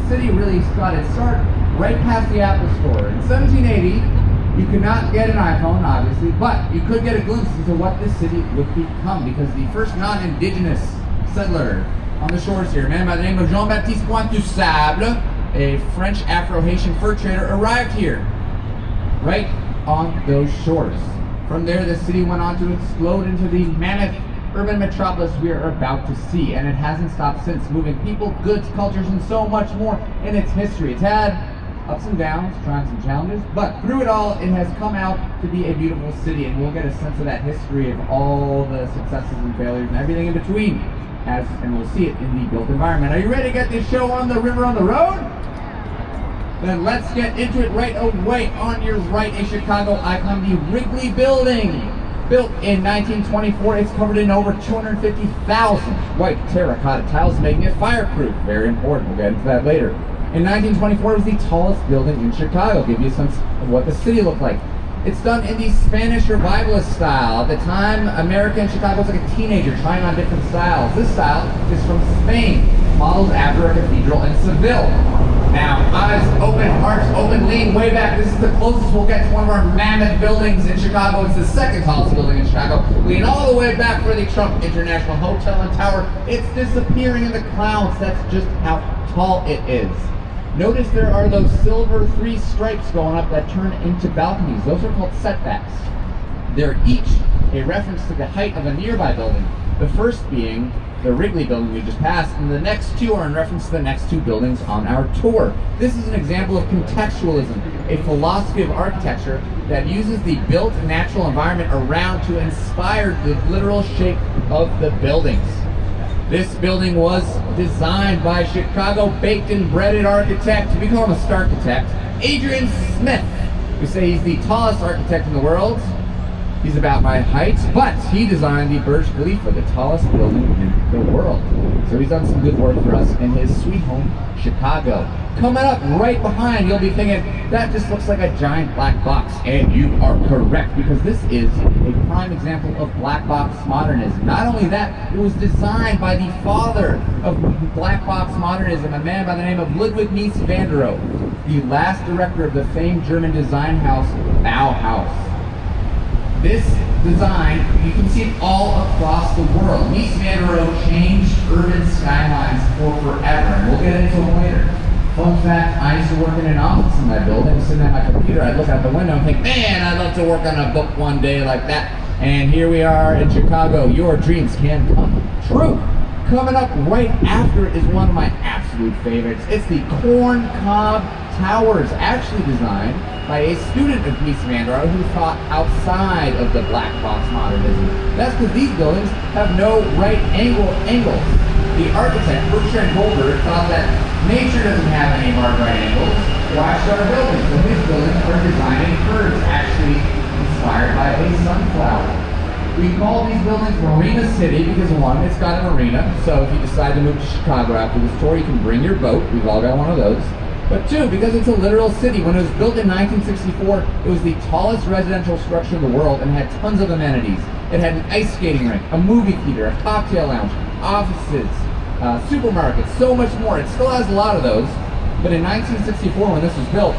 city really got its start right past the Apple Store. In 1780, you could not get an iPhone, obviously, but you could get a glimpse into what this city would become, because the first non-indigenous settler on the shores here, a man by the name of Jean-Baptiste Pointe du Sable, a French Afro-Haitian fur trader, arrived here, right on those shores. From there, the city went on to explode into the mammoth urban metropolis we are about to see, and it hasn't stopped since, moving people, goods, cultures, and so much more in its history. It's had ups and downs, triumphs and challenges, but through it all, it has come out to be a beautiful city, and we'll get a sense of that history of all the successes and failures and everything in between, and we'll see it in the built environment. Are you ready to get this show on the river on the road? Then let's get into it right away. On your right, a Chicago icon, the Wrigley Building. Built in 1924, it's covered in over 250,000 white terracotta tiles, making it fireproof. Very important, we'll get into that later. In 1924, it was the tallest building in Chicago. Give you a sense of what the city looked like. It's done in the Spanish revivalist style. At the time, America and Chicago was like a teenager trying on different styles. This style is from Spain, modeled after a cathedral in Seville. Now, eyes open, hearts open, lean way back. This is the closest we'll get to one of our mammoth buildings in Chicago. It's the second tallest building in Chicago. Lean all the way back for the Trump International Hotel and Tower. It's disappearing in the clouds. That's just how tall it is. Notice there are those silver 3 stripes going up that turn into balconies. Those are called setbacks. They're each a reference to the height of a nearby building. The first being the Wrigley Building we just passed, and the next 2 are in reference to the next 2 buildings on our tour. This is an example of contextualism, a philosophy of architecture that uses the built natural environment around to inspire the literal shape of the buildings. This building was designed by Chicago baked and breaded architect, we call him a Starchitect, Adrian Smith. We say he's the tallest architect in the world. He's about my height, but he designed the Burj Khalifa, the tallest building in the world. So he's done some good work for us in his sweet home, Chicago. Coming up right behind, you'll be thinking, that just looks like a giant black box. And you are correct, because this is a prime example of black box modernism. Not only that, it was designed by the father of black box modernism, a man by the name of Ludwig Mies van der Rohe, the last director of the famed German design house, Bauhaus. This design, you can see it all across the world. Mies van der Rohe changed urban skylines for forever, and we'll get into them later. Fun fact, I used to work in an office in that building, sitting at my computer. I'd look out the window and think, man, I'd love to work on a book one day like that. And here we are in Chicago. Your dreams can come true. Coming up right after it is one of my absolute favorites. It's the Corn Cob Towers, actually designed by a student of Mies van der Rohe who thought outside of the black box modernism. That's because these buildings have no right angles. The architect, Bertrand Goldberg, thought that nature doesn't have any hard right angles. Why should our buildings? So his buildings are designed in curves, actually inspired by a sunflower. We call these buildings Marina City because, one, it's got an arena, so if you decide to move to Chicago after this tour, you can bring your boat. We've all got one of those. But 2, because it's a literal city. When it was built in 1964, it was the tallest residential structure in the world and had tons of amenities. It had an ice skating rink, a movie theater, a cocktail lounge, offices, supermarkets, so much more. It still has a lot of those, but in 1964, when this was built,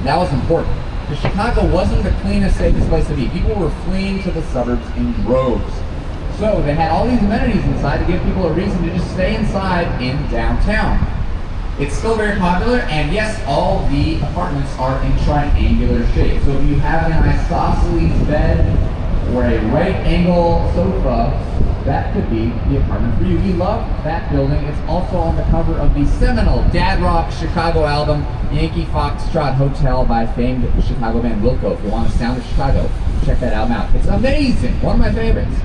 that was important. Because Chicago wasn't the cleanest, safest place to be. People were fleeing to the suburbs in droves. So they had all these amenities inside to give people a reason to just stay inside in downtown. It's still very popular, and yes, all the apartments are in triangular shape. So if you have an isosceles bed or a right angle sofa, that could be the apartment for you. We love that building. It's also on the cover of the seminal Dad Rock Chicago album, Yankee Foxtrot Hotel by famed Chicago band Wilco. If you want the sound of Chicago, check that album out. It's amazing. One of my favorites.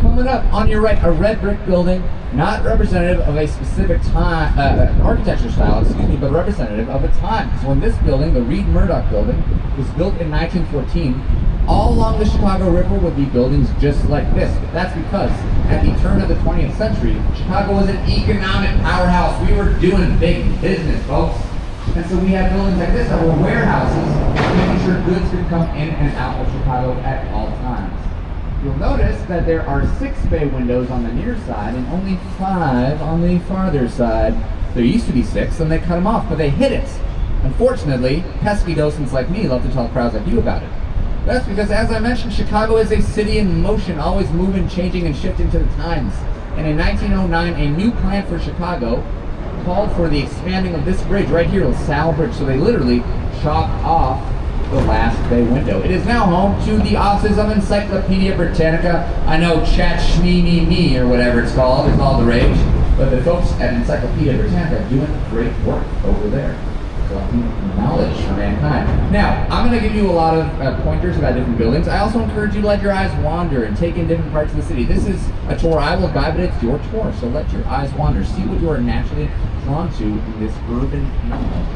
Coming up on your right, a red brick building, not representative of a specific time, architecture style, but representative of a time. Because when this building, the Reed Murdoch building, was built in 1914, all along the Chicago River would be buildings just like this. That's because at the turn of the 20th century, Chicago was an economic powerhouse. We were doing big business, folks. And so we have buildings like this that were warehouses, making sure goods could come in and out of Chicago at all times. You'll notice that there are 6 bay windows on the near side and only 5 on the farther side. There used to be 6, and they cut them off, but they hid it. Unfortunately, pesky docents like me love to tell crowds like you about it. That's because, as I mentioned, Chicago is a city in motion, always moving, changing, and shifting to the times. And in 1909, a new plan for Chicago called for the expanding of this bridge right here, LaSalle Bridge. So they literally chopped off the last bay window. It is now home to the offices of Encyclopedia Britannica. I know Chat Shmee Me Me or whatever it's called is all the rage, but the folks at Encyclopedia Britannica are doing great work over there. Knowledge for mankind. Now, I'm going to give you a lot of pointers about different buildings. I also encourage you to let your eyes wander and take in different parts of the city. This is a tour I will guide, but it's your tour, so let your eyes wander. See what you are naturally drawn to in this urban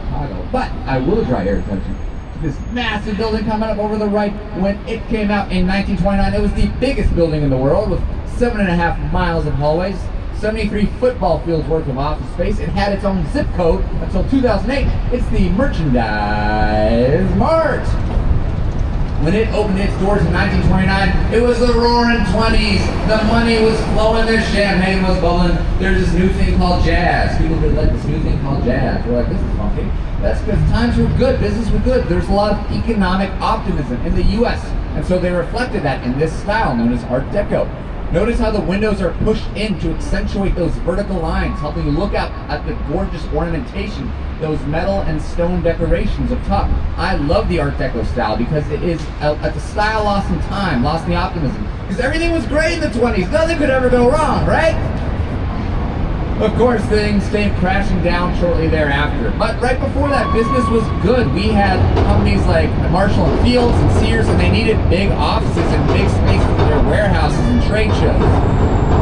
Chicago. But I will draw your attention to this massive building coming up over the right. When it came out in 1929, it was the biggest building in the world with 7.5 miles of hallways, 73 football fields worth of office space. It had its own zip code until 2008. It's the Merchandise Mart. When it opened its doors in 1929, it was the roaring 20s. The money was flowing, the champagne was bubbling. There's this new thing called jazz. People really like this new thing called jazz. We're like, this is funky. That's because times were good, business was good. There's a lot of economic optimism in the U.S. And so they reflected that in this style known as Art Deco. Notice how the windows are pushed in to accentuate those vertical lines, helping you look out at the gorgeous ornamentation, those metal and stone decorations up top. I love the Art Deco style because it is a style lost in time, lost in the optimism. Because everything was great in the 20s. Nothing could ever go wrong, right? Of course, things came crashing down shortly thereafter. But right before that, business was good. We had companies like Marshall and Fields and Sears, and they needed big offices and big space for their warehouses and trade shows.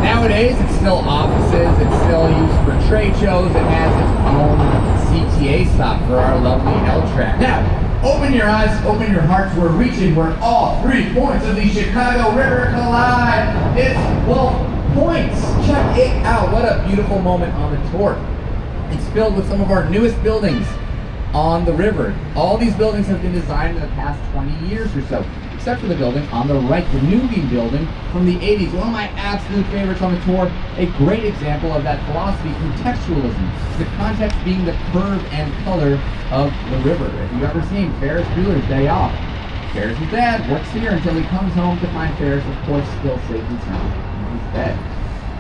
Nowadays, it's still offices, it's still used for trade shows, it has its own CTA stop for our lovely L-track. Now, open your eyes, open your hearts, we're reaching where all 3 points of the Chicago River collide. It's Wolf Points. Check it out. What a beautiful moment on the tour. It's filled with some of our newest buildings on the river. All these buildings have been designed in the past 20 years or so, except for the building on the right, the Newbeam building from the 80s. One of my absolute favorites on the tour. A great example of that philosophy, contextualism. The context being the curve and color of the river. If you've ever seen Ferris Bueller's Day Off, Ferris' dad works here until he comes home to find Ferris, of course, still safe and sound. Bed.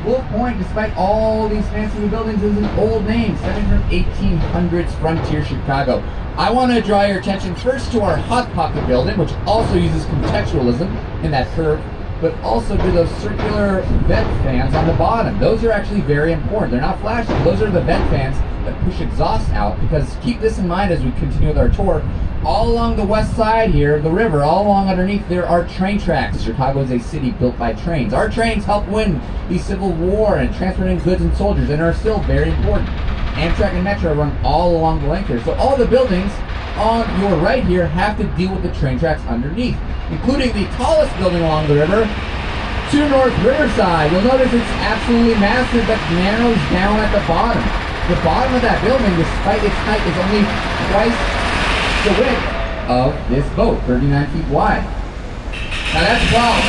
Wolf Point, despite all these fancy new buildings, is an old name, stemming from 1800s frontier Chicago. I want to draw your attention first to our Hot Pocket building, which also uses contextualism in that curve, but also to those circular vent fans on the bottom. Those are actually very important. They're not flashing. Those are the vent fans that push exhaust out, because keep this in mind as we continue with our tour. All along the west side here, the river, all along underneath, there are train tracks. Chicago is a city built by trains. Our trains helped win the Civil War and transporting goods and soldiers, and are still very important. Amtrak and Metro run all along the length here. So all the buildings on your right here have to deal with the train tracks underneath, including the tallest building along the river, to North Riverside. You'll notice it's absolutely massive, but narrows down at the bottom. The bottom of that building, despite its height, is only twice the width of this boat, 39 feet wide. Now that's a problem,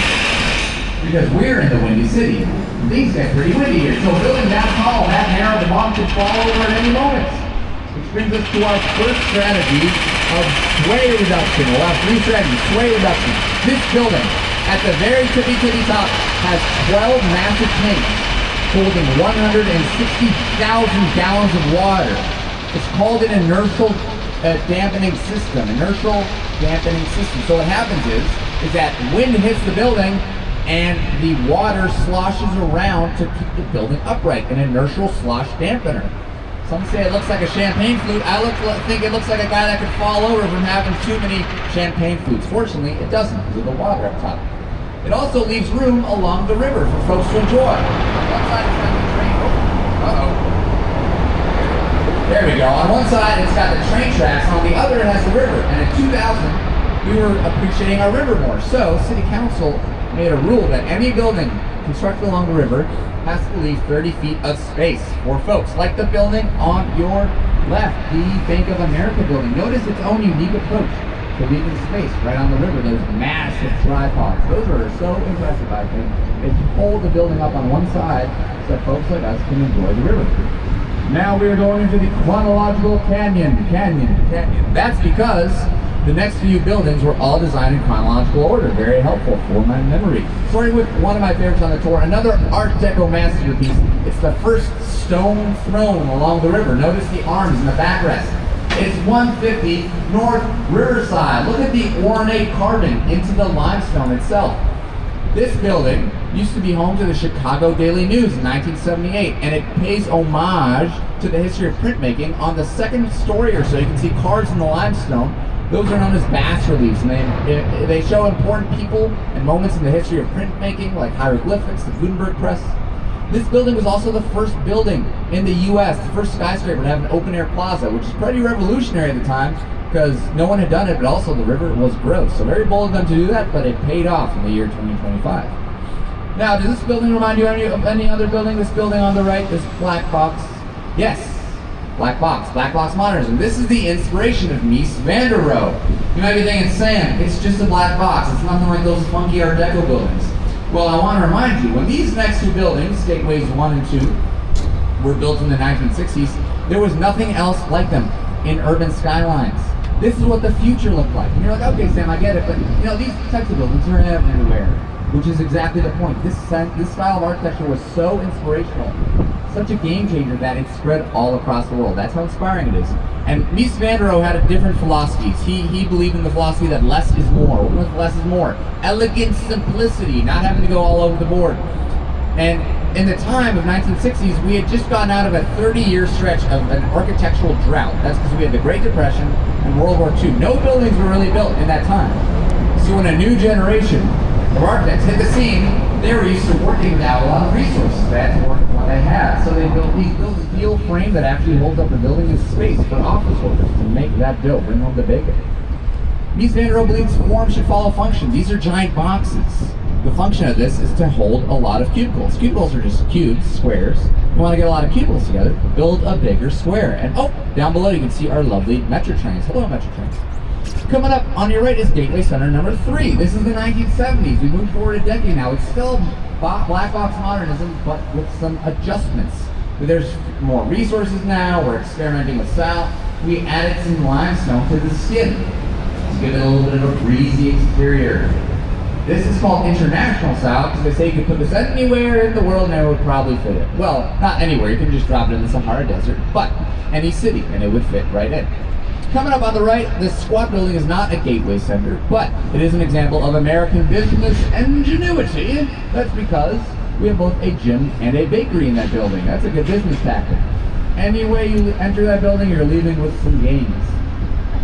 because we're in the Windy City. Things get pretty windy here, so building that tall, that narrow, the bottom could fall over at any moment. Which brings us to our first strategy of sway reduction. We'll have 3 strategies. Sway reduction. This building, at the very tippy top, has 12 massive tanks holding 160,000 gallons of water. It's called an inertial dampening system. So what happens is that wind hits the building and the water sloshes around to keep the building upright. An inertial slosh dampener. Some say it looks like a champagne flute. I think it looks like a guy that could fall over from having too many champagne flutes. Fortunately, it doesn't because of the water up top. It also leaves room along the river for folks to enjoy. On one side, it's got the train. There we go. On one side, it's got the train tracks. On the other, it has the river. And in 2000, we were appreciating our river more. So, City Council made a rule that any building constructed along the river has to leave 30 feet of space for folks, like the building on your left, the Bank of America building. Notice its own unique approach to leaving space right on the river. Those massive tripods. Those are so impressive, I think. They hold the building up on one side so that folks like us can enjoy the river. Now we are going into the chronological canyon. That's because the next few buildings were all designed in chronological order. Very helpful for my memory. Starting with one of my favorites on the tour, another Art Deco masterpiece. It's the first stone throne along the river. Notice the arms and the backrest. It's 150 North Riverside. Look at the ornate carving into the limestone itself. This building used to be home to the Chicago Daily News in 1978, and it pays homage to the history of printmaking. On the second story or so, you can see carved in the limestone. Those are known as bas reliefs, and they show important people and moments in the history of printmaking, like hieroglyphics, the Gutenberg press. This building was also the first building in the U.S., the first skyscraper to have an open-air plaza, which is pretty revolutionary at the time because no one had done it, but also the river was gross. So very bold of them to do that, but it paid off in the year 2025. Now, does this building remind you of any other building? This building on the right, this black box? Yes, black box modernism. This is the inspiration of Mies van der Rohe. You might be thinking, Sam, it's just a black box. It's nothing like those funky Art Deco buildings. Well, I want to remind you, when these next two buildings, Gateways 1 and 2, were built in the 1960s, there was nothing else like them in urban skylines. This is what the future looked like. And you're like, okay, Sam, I get it, but you know, these types of buildings are everywhere, which is exactly the point. This style of architecture was so inspirational, such a game changer that it spread all across the world. That's how inspiring it is. And Mies van der Rohe had a different philosophies. He believed in the philosophy that less is more. What was less is more? Elegant simplicity, not having to go all over the board. And in the time of 1960s, we had just gotten out of a 30-year stretch of an architectural drought. That's because we had the Great Depression and World War II. No buildings were really built in that time. So when a new generation of architects hit the scene, they were used to working without a lot of resources. They had to work with what they had. So they built a steel frame that actually holds up the building in space for office workers to make that dough, bring home the bacon. Mies van der Rohe believes form should follow function. These are giant boxes. The function of this is to hold a lot of cubicles. Cubicles are just cubes, squares. You want to get a lot of cubicles together, build a bigger square. And oh, down below you can see our lovely Metro trains. Hello, Metro trains. Coming up on your right is Gateway Center number 3. This is the 1970s. We moved forward a decade now. It's still black box modernism, but with some adjustments. There's more resources now. We're experimenting with sound. We added some limestone to the skin to give it a little bit of a breezy exterior. This is called international style because they say you could put this anywhere in the world and it would probably fit it. Well, not anywhere. You can just drop it in the Sahara Desert, but any city and it would fit right in. Coming up on the right, this squat building is not a gateway center, but it is an example of American business ingenuity. That's because we have both a gym and a bakery in that building. That's a good business tactic. Any way you enter that building, you're leaving with some gains.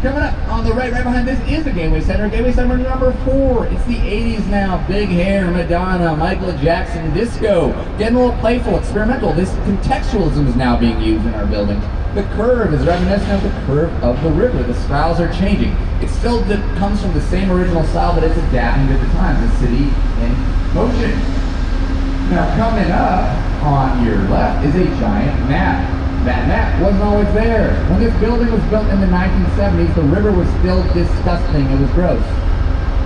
Coming up on the right behind this is a Gateway Center. Gateway Center number 4. It's the 80s now. Big hair, Madonna, Michael Jackson, disco. Getting a little playful, experimental. This contextualism is now being used in our building. The curve is reminiscent of the curve of the river. The styles are changing. It still comes from the same original style, but it's adapting to the times. The city in motion. Now coming up on your left is a giant map. That map wasn't always there. When this building was built in the 1970s, the river was still disgusting. It was gross.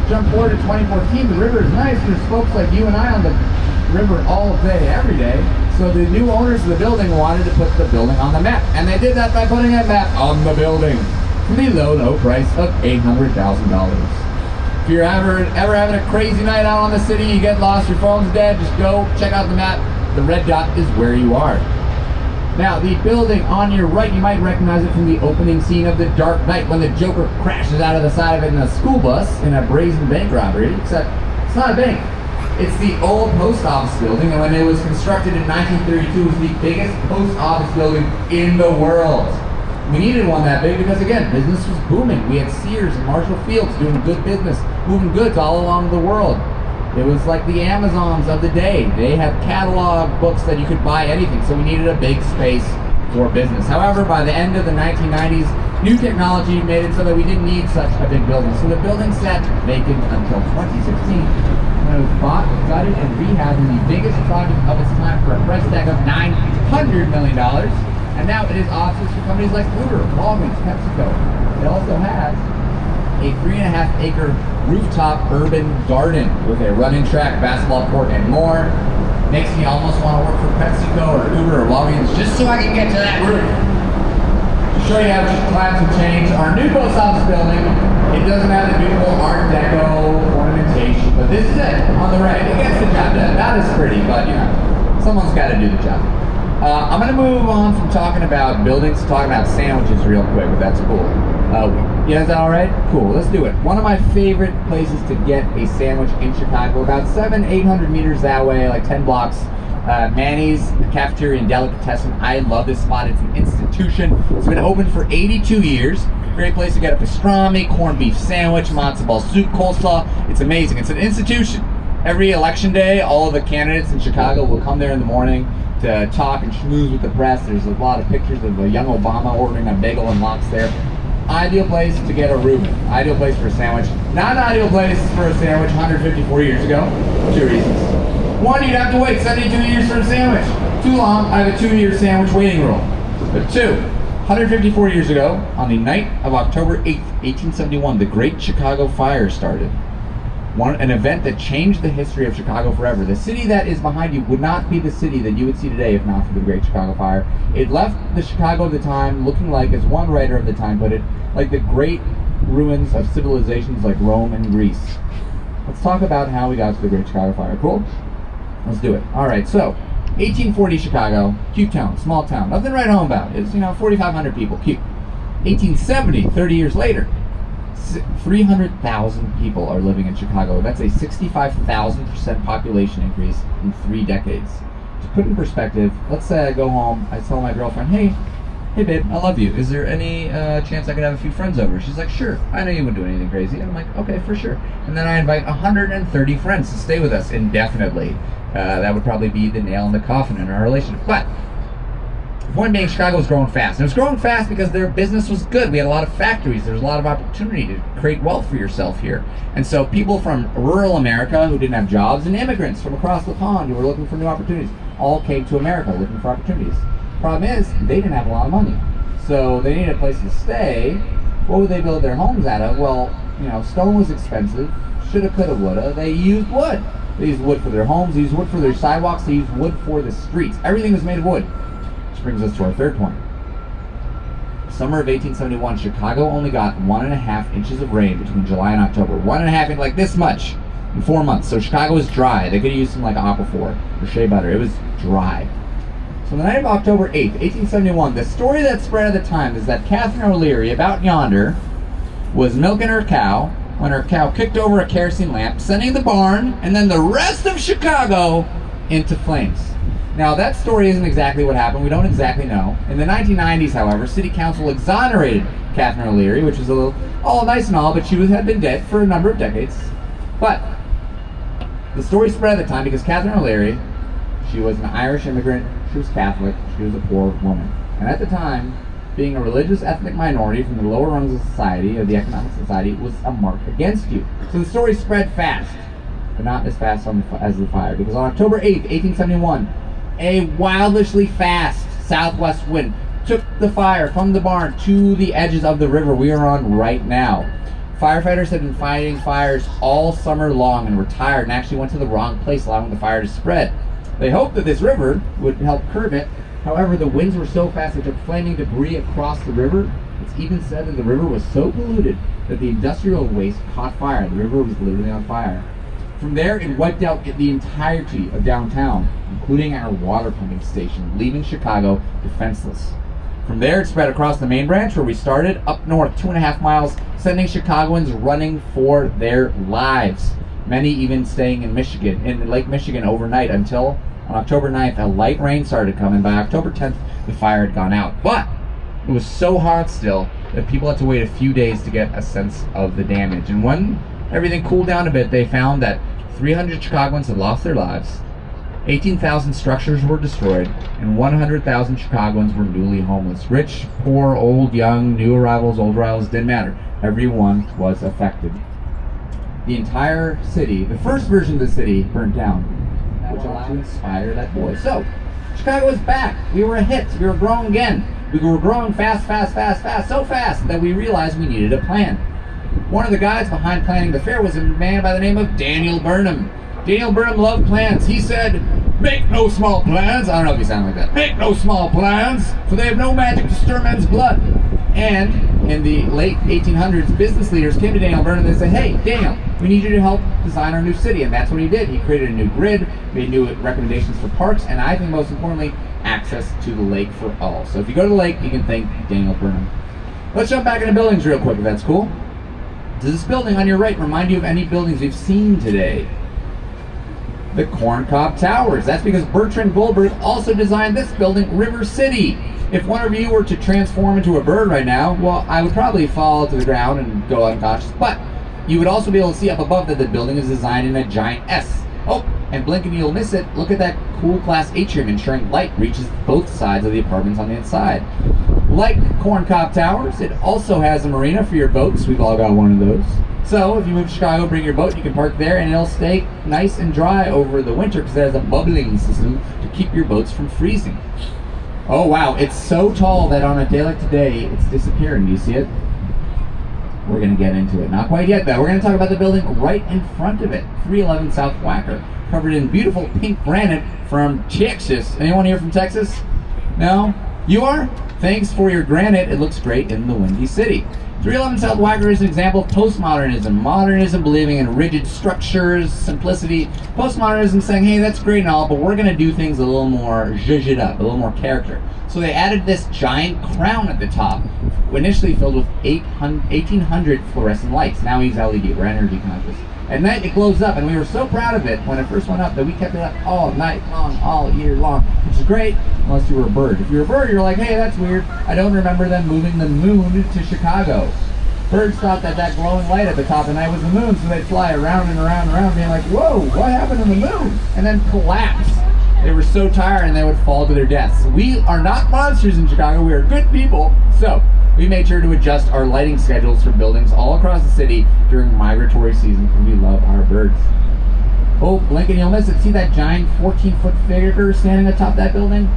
Jump forward to 2014, the river is nice. There's folks like you and I on the river all day, every day. So the new owners of the building wanted to put the building on the map. And they did that by putting a map on the building for the low price of $800,000. If you're ever having a crazy night out on the city, you get lost, your phone's dead, just go check out the map. The red dot is where you are. Now, the building on your right, you might recognize it from the opening scene of The Dark Knight when the Joker crashes out of the side of it in a school bus in a brazen bank robbery, except it's not a bank. It's the old post office building, and when it was constructed in 1932, it was the biggest post office building in the world. We needed one that big because, again, business was booming. We had Sears and Marshall Fields doing good business, moving goods all along the world. It was like the Amazons of the day. They had catalog books that you could buy anything, so we needed a big space for business. However, by the end of the 1990s, new technology made it so that we didn't need such a big building. So the building sat vacant until 2016, when it was bought, gutted, and rehabbed in the biggest project of its time for a price tag of $900 million. And now it is offices for companies like Uber, Walgreens, PepsiCo. It also has a 3.5-acre rooftop urban garden with a running track, basketball court, and more. Makes me almost want to work for PepsiCo or Uber or Walgreens just so I can get to that room. To show you how times have changed, our new post office building, it doesn't have the beautiful Art Deco ornamentation, but this is it on the right. It gets the job done. Not as pretty, but you know, someone's got to do the job. I'm going to move on from talking about buildings to talking about sandwiches real quick, if that's cool. Yeah, is that all right? Cool, let's do it. One of my favorite places to get a sandwich in Chicago, about 800 meters that way, like 10 blocks. Manny's Cafeteria and Delicatessen. I love this spot. It's an institution. It's been open for 82 years. Great place to get a pastrami, corned beef sandwich, matzo ball soup, coleslaw. It's amazing. It's an institution. Every election day, all of the candidates in Chicago will come there in the morning to talk and schmooze with the press. There's a lot of pictures of a young Obama ordering a bagel and lox there. Ideal place to get a Reuben. Ideal place for a sandwich. Not an ideal place for a sandwich 154 years ago. 2 reasons. One, you'd have to wait 72 years for a sandwich. Too long, I have a 2-year sandwich waiting rule. But two, 154 years ago, on the night of October 8th, 1871, the Great Chicago Fire started. An event that changed the history of Chicago forever. The city that is behind you would not be the city that you would see today if not for the Great Chicago Fire. It left the Chicago of the time looking like, as one writer of the time put it, like the great ruins of civilizations like Rome and Greece. Let's talk about how we got to the Great Chicago Fire. Cool? Let's do it. All right, so 1840 Chicago, cute town, small town. Nothing to write home about. It's, 4,500 people, cute. 1870, 30 years later, 300,000 people are living in Chicago. That's a 65,000% population increase in 3 decades. To put it in perspective, let's say I go home, I tell my girlfriend, hey babe, I love you. Is there any chance I could have a few friends over? She's like, sure. I know you wouldn't do anything crazy. And I'm like, okay, for sure. And then I invite 130 friends to stay with us indefinitely. That would probably be the nail in the coffin in our relationship. But the point being, Chicago was growing fast. And it was growing fast because their business was good. We had a lot of factories. There was a lot of opportunity to create wealth for yourself here. And so people from rural America who didn't have jobs and immigrants from across the pond who were looking for new opportunities all came to America looking for opportunities. Problem is, they didn't have a lot of money. So they needed a place to stay. What would they build their homes out of? Well, stone was expensive. Shoulda, coulda, woulda. They used wood. They used wood for their homes. They used wood for their sidewalks. They used wood for the streets. Everything was made of wood. Which brings us to our third point. Summer of 1871, Chicago only got 1.5 inches of rain between July and October. 1.5 inches, like this much, in 4 months. So Chicago was dry. They could have used some like Aquaphor or shea butter. It was dry. So the night of October 8th, 1871, the story that spread at the time is that Catherine O'Leary, about yonder, was milking her cow when her cow kicked over a kerosene lamp, sending the barn and then the rest of Chicago into flames. Now, that story isn't exactly what happened. We don't exactly know. In the 1990s, however, City Council exonerated Catherine O'Leary, which was all nice and all, but she had been dead for a number of decades. But the story spread at the time because Catherine O'Leary, she was an Irish immigrant, she was Catholic, she was a poor woman. And at the time, being a religious ethnic minority from the lower rungs of society, of the economic society, was a mark against you. So the story spread fast, but not as fast as the fire. Because on October 8th, 1871, a wildishly fast southwest wind took the fire from the barn to the edges of the river we are on right now. Firefighters had been fighting fires all summer long and were tired and actually went to the wrong place, allowing the fire to spread. They hoped that this river would help curb it. However, the winds were so fast it took flaming debris across the river. It's even said that the river was so polluted that the industrial waste caught fire. The river was literally on fire. From there, it wiped out the entirety of downtown, including our water pumping station, leaving Chicago defenseless. From there, it spread across the main branch where we started, up north 2.5 miles, sending Chicagoans running for their lives. Many even staying in Lake Michigan overnight until on October 9th, a light rain started coming. By October 10th, the fire had gone out. But it was so hot still that people had to wait a few days to get a sense of the damage. And when everything cooled down a bit, they found that 300 Chicagoans had lost their lives, 18,000 structures were destroyed, and 100,000 Chicagoans were newly homeless. Rich, poor, old, young, new arrivals, old arrivals, didn't matter. Everyone was affected. The entire city, the first version of the city, burned down, which allowed to inspire that boy. So, Chicago was back. We were a hit. We were growing again. We were growing fast, so fast that we realized we needed a plan. One of the guys behind planning the fair was a man by the name of Daniel Burnham. Daniel Burnham loved plans. He said, Make no small plans. I don't know if you sound like that. Make no small plans, for they have no magic to stir men's blood. And in the late 1800s, business leaders came to Daniel Burnham and they said, hey, Daniel, we need you to help design our new city. And that's what he did. He created a new grid, made new recommendations for parks, and I think most importantly, access to the lake for all. So if you go to the lake, you can thank Daniel Burnham. Let's jump back into buildings real quick, if that's cool. Does this building on your right remind you of any buildings we've seen today? The Corncob Towers. That's because Bertrand Goldberg also designed this building, River City. If one of you were to transform into a bird right now, well, I would probably fall to the ground and go unconscious, but you would also be able to see up above that the building is designed in a giant S. Oh, and blink and you'll miss it. Look at that cool glass atrium ensuring light reaches both sides of the apartments on the inside. Like Corncob Towers, it also has a marina for your boats. We've all got one of those. So if you move to Chicago, bring your boat, you can park there and it'll stay nice and dry over the winter because it has a bubbling system to keep your boats from freezing. Oh wow, it's so tall that on a day like today, it's disappearing. Do you see it? We're going to get into it. Not quite yet though. We're going to talk about the building right in front of it, 311 South Wacker, covered in beautiful pink granite from Texas. Anyone here from Texas? No? You are? Thanks for your granite. It looks great in the Windy City. 311 South Wacker is an example of postmodernism. Modernism believing in rigid structures, simplicity. Postmodernism saying, hey, that's great and all, but we're going to do things a little more zhuzhed up, a little more character. So they added this giant crown at the top, initially filled with 1,800 fluorescent lights. Now we use LED, we're energy conscious. At night it glows up, and we were so proud of it when it first went up that we kept it up all night long, all year long, which is great, unless you were a bird. If you're a bird, you're like, hey, that's weird. I don't remember them moving the moon to Chicago. Birds thought that that glowing light at the top of the night was the moon, so they'd fly around and around and around, being like, whoa, what happened to the moon? And then collapse. They were so tired and they would fall to their deaths. We are not monsters in Chicago, we are good people. So we made sure to adjust our lighting schedules for buildings all across the city during migratory season because we love our birds. Oh, blink and you'll miss it. See that giant 14-foot figure standing atop that building?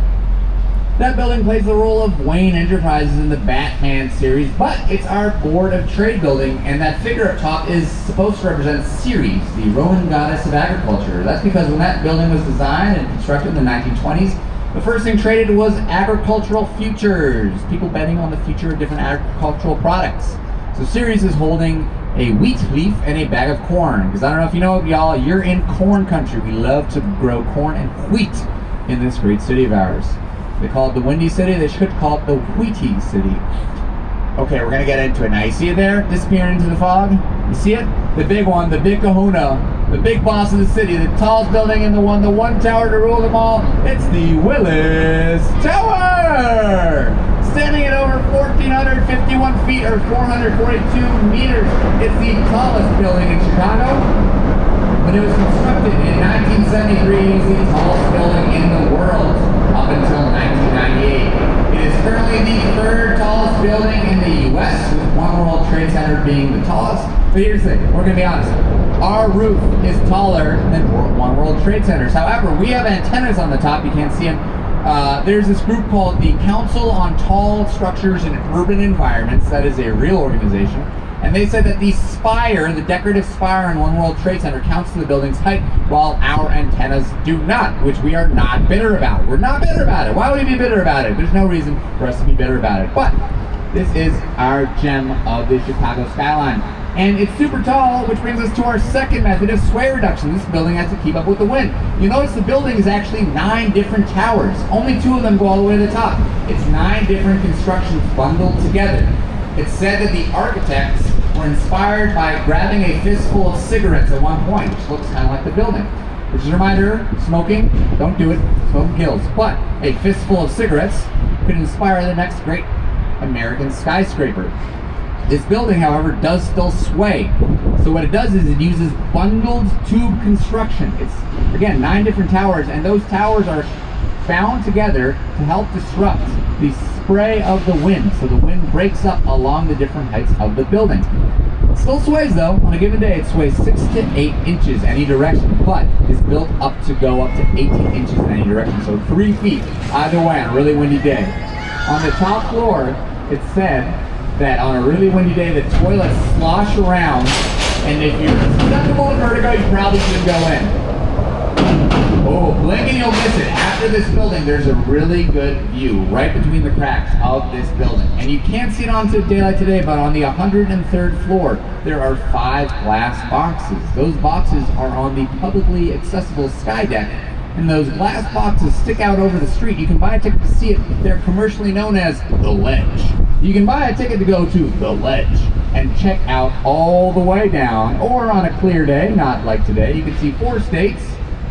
That building plays the role of Wayne Enterprises in the Batman series, but it's our Board of Trade building, and that figure up top is supposed to represent Ceres, the Roman goddess of agriculture. That's because when that building was designed and constructed in the 1920s, the first thing traded was agricultural futures, people betting on the future of different agricultural products. So Ceres is holding a wheat leaf and a bag of corn, because I don't know if you know, y'all, you're in corn country. We love to grow corn and wheat in this great city of ours. They call it the Windy City. They should call it the Wheaty City. Okay, we're going to get into it now. You see it there? Disappearing into the fog? You see it? The big one, the big kahuna, the big boss of the city, the tallest building in the one tower to rule them all. It's the Willis Tower! Standing at over 1,451 feet or 442 meters. It's the tallest building in Chicago. When it was constructed in 1973, it was the tallest building in the world up until 1998. It is currently the third tallest building in the U.S., with One World Trade Center being the tallest. But here's the thing, we're going to be honest. Our roof is taller than One World Trade Center's. However, we have antennas on the top. You can't see them. There's this group called the Council on Tall Structures in Urban Environments. That is a real organization. And they said that the spire, the decorative spire in One World Trade Center counts to the building's height, while our antennas do not, which we are not bitter about. We're not bitter about it. Why would we be bitter about it? There's no reason for us to be bitter about it. But this is our gem of the Chicago skyline. And it's super tall, which brings us to our second method of sway reduction. This building has to keep up with the wind. You notice the building is actually 9 different towers. Only 2 of them go all the way to the top. It's 9 different constructions bundled together. It's said that the architects were inspired by grabbing a fistful of cigarettes at one point, which looks kind of like the building. Which is a reminder, smoking, don't do it, smoking kills. But a fistful of cigarettes could inspire the next great American skyscraper. This building, however, does still sway. So what it does is it uses bundled tube construction. It's, again, 9 different towers, and those towers are bound together to help disrupt the spray of the wind, so the wind breaks up along the different heights of the building. It still sways though. On a given day it sways 6 to 8 inches any direction, but is built up to go up to 18 inches in any direction, so 3 feet either way on a really windy day. On the top floor, it's said that on a really windy day the toilets slosh around, and if you're susceptible to vertigo, you probably shouldn't go in. Oh, blink and you'll miss it. After this building, there's a really good view right between the cracks of this building. And you can't see it on daylight today, but on the 103rd floor, there are 5 glass boxes. Those boxes are on the publicly accessible sky deck, and those glass boxes stick out over the street. You can buy a ticket to see it. They're commercially known as The Ledge. You can buy a ticket to go to The Ledge and check out all the way down, or on a clear day, not like today, you can see 4 states.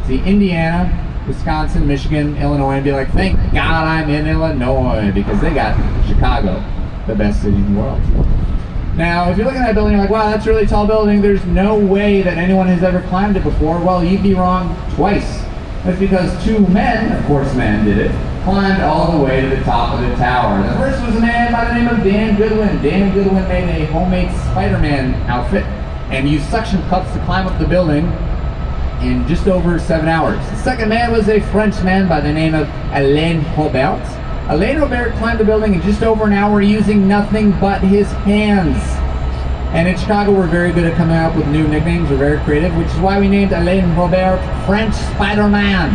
See Indiana, Wisconsin, Michigan, Illinois, and be like, thank God I'm in Illinois, because they got Chicago, the best city in the world. Now, if you're looking at that building, you're like, wow, that's a really tall building. There's no way that anyone has ever climbed it before. Well, you'd be wrong twice. That's because 2 men, of course men did it, climbed all the way to the top of the tower. The first was a man by the name of Dan Goodwin. Dan Goodwin made a homemade Spider-Man outfit and used suction cups to climb up the building in just over 7 hours. The second man was a Frenchman by the name of Alain Robert. Alain Robert climbed the building in just over an hour using nothing but his hands. And in Chicago, we're very good at coming up with new nicknames. We're very creative, which is why we named Alain Robert French Spider-Man.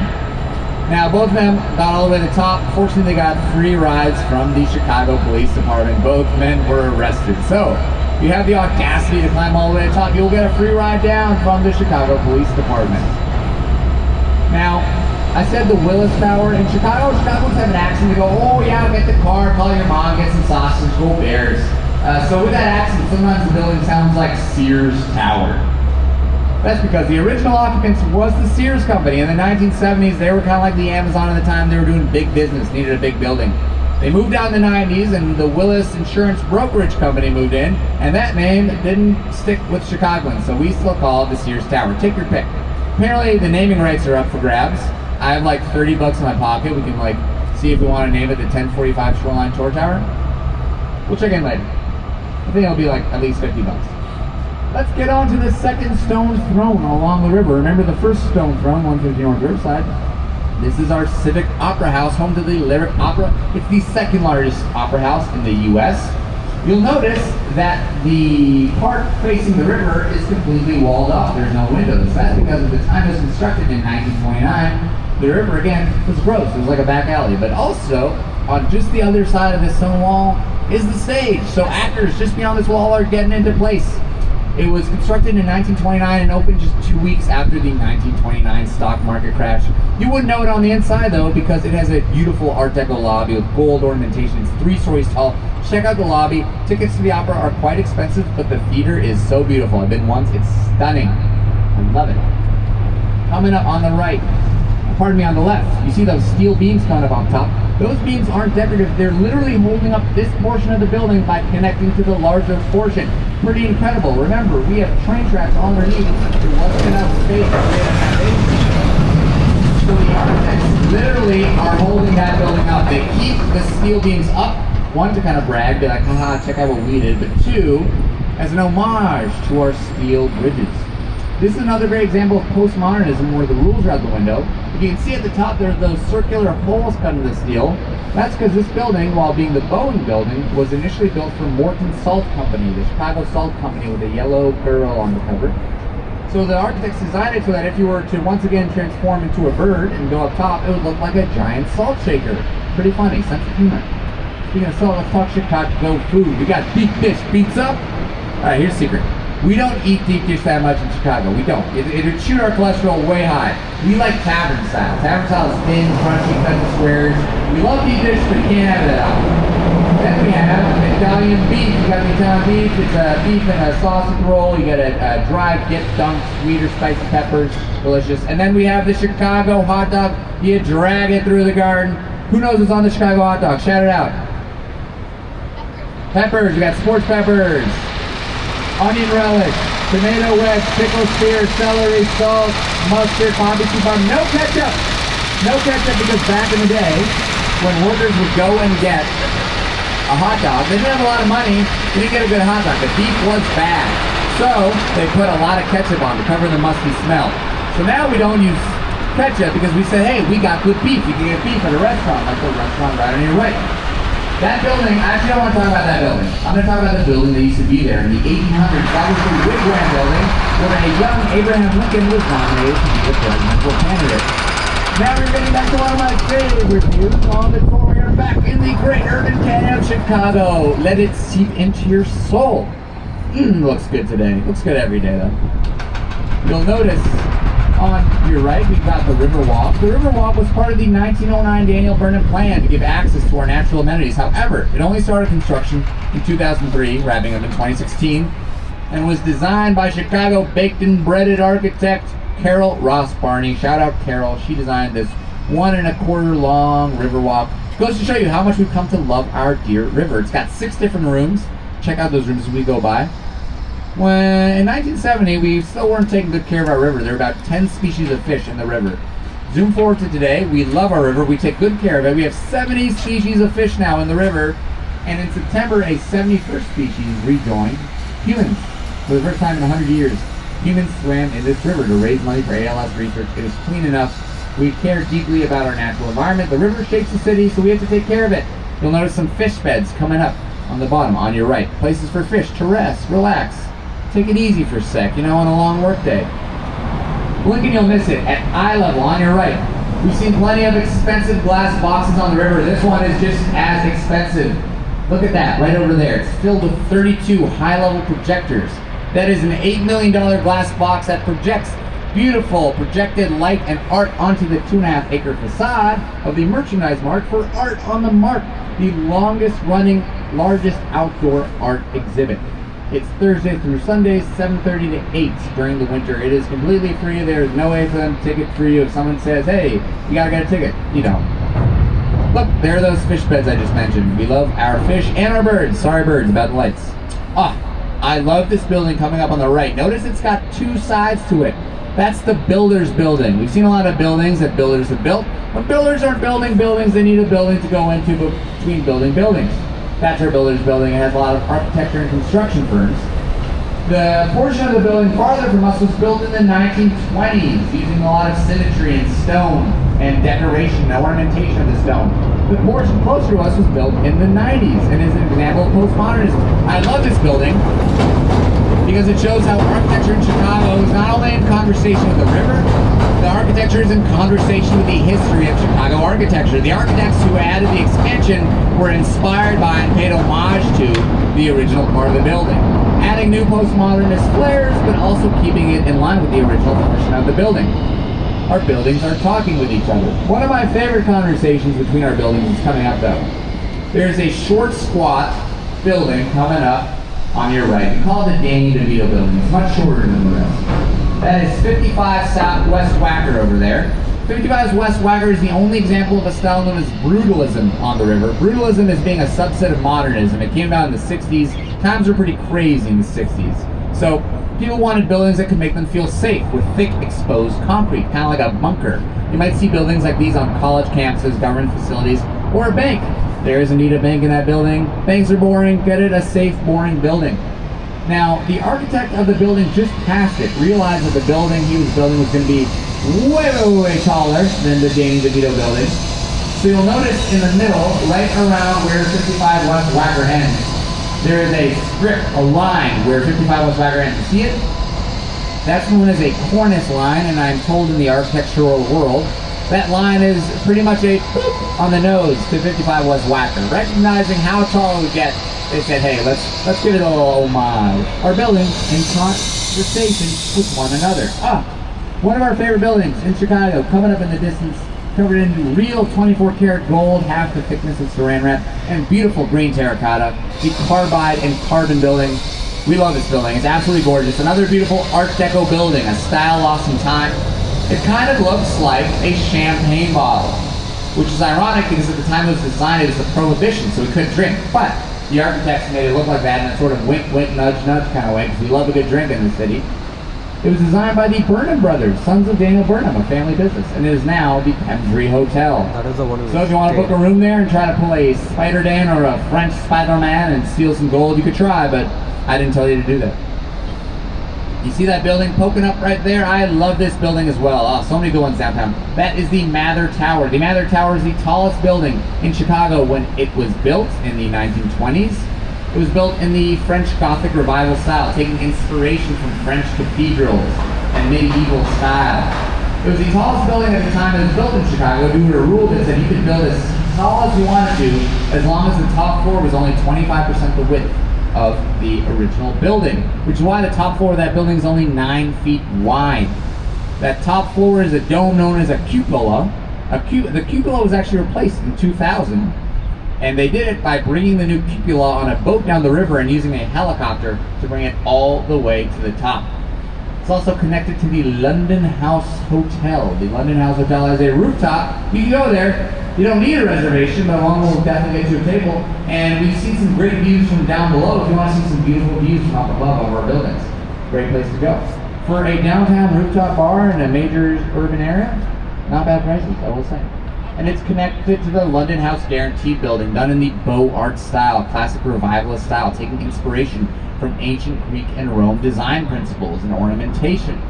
Now, both of them got all the way to the top. Fortunately, they got free rides from the Chicago Police Department. Both men were arrested. So, if you have the audacity to climb all the way to the top, you'll get a free ride down from the Chicago Police Department. Now, I said the Willis Tower in Chicago. Chicagoans have an accent. They go, oh yeah, get the car, call your mom, get some sausage, go Bears. So with that accent, sometimes the building sounds like Sears Tower. That's because the original occupants was the Sears Company. In the 1970s, they were kind of like the Amazon at the time. They were doing big business, needed a big building. They moved out in the 90s, and the Willis Insurance Brokerage Company moved in, and that name didn't stick with Chicagoans, so we still call it the Sears Tower. Take your pick. Apparently, the naming rights are up for grabs. I have like $30 in my pocket. We can like see if we want to name it the 1045 Shoreline Tour Tower. We'll check in later. I think it'll be like at least $50. Let's get on to the second stone throne along the river. Remember the first stone throne, 150 North Riverside. This is our Civic Opera House, home to the Lyric Opera. It's the second largest opera house in the U.S. You'll notice that the part facing the river is completely walled off. There's no windows. That's because at the time it was constructed in 1929, the river again was gross. It was like a back alley. But also, on just the other side of this stone wall is the stage. So actors just beyond this wall are getting into place. It was constructed in 1929 and opened just 2 weeks after the 1929 stock market crash. You wouldn't know it on the inside though, because it has a beautiful Art Deco lobby with gold ornamentation. It's 3 stories tall. Check out the lobby. Tickets to the opera are quite expensive, but the theater is so beautiful. I've been once. It's stunning. I love it. Coming up on the right, pardon me, on the left, you see those steel beams coming up on top. Those beams aren't decorative. They're literally holding up this portion of the building by connecting to the larger portion. Pretty incredible. Remember, we have train tracks underneath. There wasn't enough space to create a foundation. So the architects literally are holding that building up. They keep the steel beams up, one, to kind of brag, be like, haha, check out what we did, but 2, as an homage to our steel bridges. This is another great example of postmodernism where the rules are out the window. If you can see at the top, there are those circular holes cut into the steel. That's because this building, while being the Boeing building, was initially built for Morton Salt Company, the Chicago Salt Company with a yellow girl on the cover. So the architects designed it so that if you were to once again transform into a bird and go up top, it would look like a giant salt shaker. Pretty funny, sense of humor. Speaking of salt, let's talk Chicago food. We got deep dish pizza. Alright, here's the secret. We don't eat deep dish that much in Chicago. We don't. It would shoot our cholesterol way high. We like tavern style. Tavern style is thin, crunchy, cut in squares. We love deep dish, but you can't have it out. Then we have Italian beef. You got the Italian beef. It's a beef and a sausage roll. You got a dry dip, dunked, sweet or spicy peppers. Delicious. And then we have the Chicago hot dog. You drag it through the garden. Who knows what's on the Chicago hot dog? Shout it out. Peppers. We got sports peppers. Onion relish, tomato wedge, pickle spear, celery, salt, mustard, barbecue bun. No ketchup! No ketchup, because back in the day, when workers would go and get a hot dog, they didn't have a lot of money, they didn't get a good hot dog. The beef was bad. So, they put a lot of ketchup on to cover the musty smell. So now we don't use ketchup because we say, hey, we got good beef. You can get beef at a restaurant, like the restaurant right on your right. That building, I actually don't want to talk about that building. I'm going to talk about the building that used to be there in the 1800s. That was the Wigwam building, where a young Abraham Lincoln was nominated to be the presidential candidate. Now we're getting back to one of my favorite views on the tour. We are back in the great urban canyon of Chicago. Let it seep into your soul. Looks good today. Looks good every day though. You'll notice on your right we've got the Riverwalk. The Riverwalk was part of the 1909 Daniel Burnham plan to give access to our natural amenities. However, it only started construction in 2003, wrapping up in 2016, and was designed by Chicago baked and breaded architect Carol Ross Barney. Shout out Carol. She designed this 1.25 long Riverwalk. Goes to show you how much we've come to love our dear river. It's got 6 different rooms. Check out those rooms as we go by. When in 1970 we still weren't taking good care of our river. There were about 10 species of fish in the river. Zoom forward to today. We love our river. We take good care of it. We have 70 species of fish now in the river. And in September, a 71st species rejoined humans. For the first time in 100 years, humans swam in this river to raise money for ALS research. It is clean enough. We care deeply about our natural environment. The river shapes the city, so we have to take care of it. You'll notice some fish beds coming up on the bottom on your right. Places for fish to rest, relax, take it easy for a sec, on a long work day. Blink and you'll miss it. At eye level on your right, we've seen plenty of expensive glass boxes on the river. This one is just as expensive. Look at that, right over there. It's filled with 32 high-level projectors. That is an $8 million glass box that projects beautiful projected light and art onto the 2.5-acre facade of the Merchandise Mart for Art on the Mark, the longest running, largest outdoor art exhibit. It's Thursday through Sundays, 7:30 to 8 during the winter. It is completely free. There's no way for them to ticket for you. If someone says, hey, you gotta get a ticket, you don't. Look, there are those fish beds I just mentioned. We love our fish and our birds. Sorry birds, about the lights. I love this building coming up on the right. Notice it's got 2 sides to it. That's the builder's building. We've seen a lot of buildings that builders have built. When builders aren't building buildings, they need a building to go into between building buildings. That's our builder's building. It has a lot of architecture and construction firms. The portion of the building farther from us was built in the 1920s, using a lot of symmetry and stone and decoration and ornamentation of the stone. The portion closer to us was built in the 90s and is an example of postmodernism. I love this building because it shows how architecture in Chicago is not only in conversation with the river, the architecture is in conversation with the history of Chicago architecture. The architects who added the expansion were inspired by and paid homage to the original part of the building, adding new postmodernist flares, but also keeping it in line with the original function of the building. Our buildings are talking with each other. One of my favorite conversations between our buildings is coming up though. There's a short, squat building coming up on your right. We call it the Danny DeVito building. It's much shorter than the rest. That is 55 Southwest Wacker over there. 55 West Wacker is the only example of a style known as brutalism on the river. Brutalism is being a subset of modernism. It came about in the 60s. Times were pretty crazy in the 60s. So people wanted buildings that could make them feel safe with thick exposed concrete, kind of like a bunker. You might see buildings like these on college campuses, government facilities, or a bank. There is indeed a bank in that building. Banks are boring. Get it? A safe, boring building. Now, the architect of the building just passed it, realized that the building he was building was going to be way taller than the Danny DeVito building. So you'll notice in the middle, right around where 55 West Wacker ends, there is a strip, a line where 55 West Wacker ends. You see it? That's known as a cornice line, and I'm told in the architectural world, that line is pretty much a boop on the nose to 55 West Wacker. Recognizing how tall it would get, they said, hey, let's give it a little homage. Our buildings in conversation with one another. One of our favorite buildings in Chicago, coming up in the distance, covered in real 24-karat gold, half the thickness of saran wrap, and beautiful green terracotta, the Carbide and Carbon building. We love this building. It's absolutely gorgeous. Another beautiful Art Deco building, a style lost in time. It kind of looks like a champagne bottle, which is ironic because at the time it was designed, it was a prohibition, so we couldn't drink. But the architects made it look like that in a sort of wink, nudge kind of way, because we love a good drink in the city. It was designed by the Burnham brothers, sons of Daniel Burnham, a family business, and it is now the Pemsbury Hotel. That is the one. So if you want to book a room there and try to pull a Spider-Dan or a French Spider-Man and steal some gold, you could try, but I didn't tell you to do that. You see that building poking up right there? I love this building as well. Oh, so many good ones downtown. That is the Mather Tower. The Mather Tower is the tallest building in Chicago when it was built in the 1920s. It was built in the French Gothic Revival style, taking inspiration from French cathedrals and medieval style. It was the tallest building at the time that was built in Chicago due to a rule that said you could build as tall as you wanted to as long as the top floor was only 25% the width of the original building, which is why the top floor of that building is only 9 feet wide. That top floor is a dome known as a cupola. The cupola was actually replaced in 2000, and they did it by bringing the new cupola on a boat down the river and using a helicopter to bring it all the way to the top. It's also connected to the London House Hotel. The London House Hotel has a rooftop. You can go there. You don't need a reservation, but one will definitely get you a table. And we've seen some great views from down below. If you want to see some beautiful views from up above of our buildings, great place to go. For a downtown rooftop bar in a major urban area, not bad prices, I will say. And it's connected to the London House Guaranteed building, done in the Beaux Arts style, classic revivalist style, taking inspiration from ancient Greek and Rome design principles and ornamentation.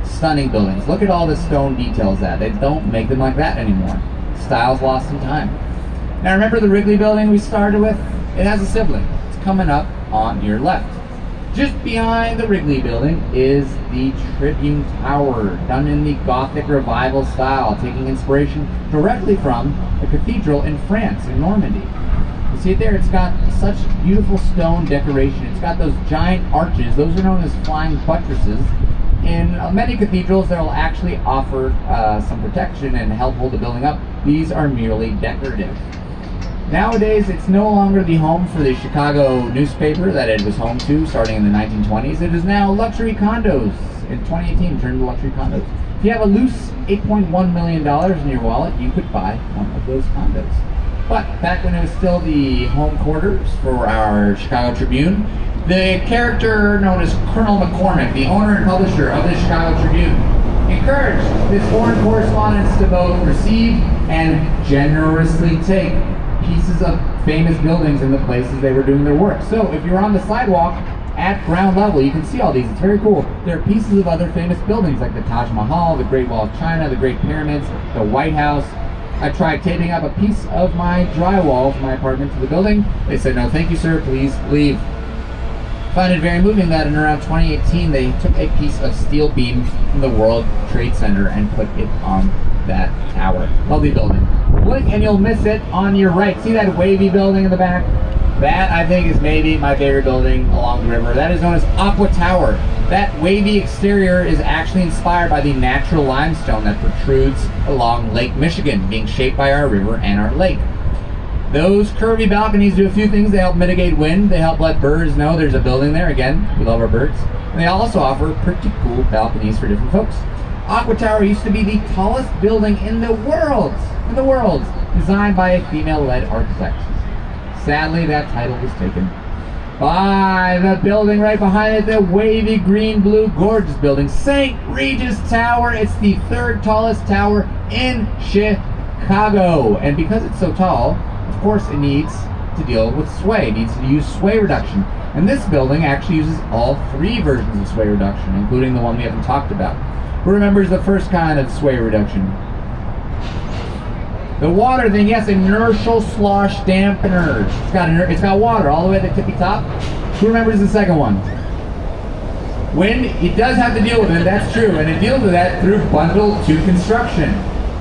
Stunning buildings. Look at all the stone details that. They don't make them like that anymore. Style's lost in time. Now remember the Wrigley building we started with? It has a sibling. It's coming up on your left. Just behind the Wrigley building is the Tribune Tower, done in the Gothic Revival style, taking inspiration directly from the cathedral in France, in Normandy. You see it there? It's got such beautiful stone decoration. It's got those giant arches. Those are known as flying buttresses. In many cathedrals, they'll actually offer some protection and help hold the building up. These are merely decorative. Nowadays, it's no longer the home for the Chicago newspaper that it was home to starting in the 1920s. It is now luxury condos. In 2018, turned to luxury condos. If you have a loose $8.1 million in your wallet, you could buy one of those condos. But back when it was still the home quarters for our Chicago Tribune, the character known as Colonel McCormick, the owner and publisher of the Chicago Tribune, encouraged his foreign correspondents to both receive and generously take pieces of famous buildings in the places they were doing their work. So if you're on the sidewalk at ground level, you can see all these. It's very cool. There are pieces of other famous buildings like the Taj Mahal, the Great Wall of China, the Great Pyramids, the White House. I tried taping up a piece of my drywall from my apartment to the building. They said, "No, thank you, sir. Please leave." I find it very moving that in around 2018 they took a piece of steel beam from the World Trade Center and put it on that tower. Lovely building. Blink and you'll miss it on your right. See that wavy building in the back? That, I think, is maybe my favorite building along the river. That is known as Aqua Tower. That wavy exterior is actually inspired by the natural limestone that protrudes along Lake Michigan, being shaped by our river and our lake. Those curvy balconies do a few things. They help mitigate wind. They help let birds know there's a building there. Again, we love our birds. And they also offer pretty cool balconies for different folks. Aqua Tower used to be the tallest building in the world, designed by a female-led architect. Sadly, that title was taken by the building right behind it, the wavy green, blue, gorgeous building, St. Regis Tower. It's the third tallest tower in Chicago. And because it's so tall, of course it needs to deal with sway. It needs to use sway reduction. And this building actually uses all three versions of sway reduction, including the one we haven't talked about. Who remembers the first kind of sway reduction? The water thing, yes, inertial slosh dampener. It's got water all the way to the tippy top. Who remembers the second one? Wind, it does have to deal with it, that's true, and it deals with that through bundle to construction.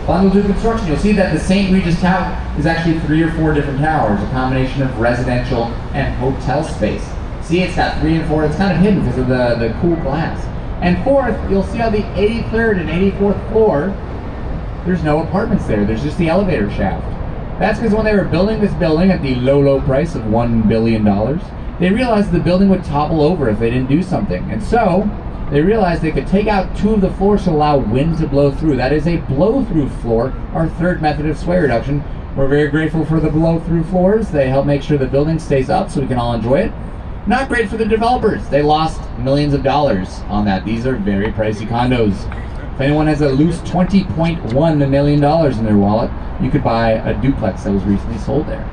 Bundle to construction, you'll see that the St. Regis Tower is actually 3 or 4 different towers, a combination of residential and hotel space. See, it's got 3 and 4, it's kind of hidden because of the cool glass. And fourth, you'll see on the 83rd and 84th floor, there's no apartments there. There's just the elevator shaft. That's because when they were building this building at the low price of $1 billion, they realized the building would topple over if they didn't do something. And so, they realized they could take out 2 of the floors to allow wind to blow through. That is a blow-through floor, our third method of sway reduction. We're very grateful for the blow-through floors. They help make sure the building stays up so we can all enjoy it. Not great for the developers. They lost millions of dollars on that. These are very pricey condos. If anyone has a loose $20.1 million in their wallet, you could buy a duplex that was recently sold there.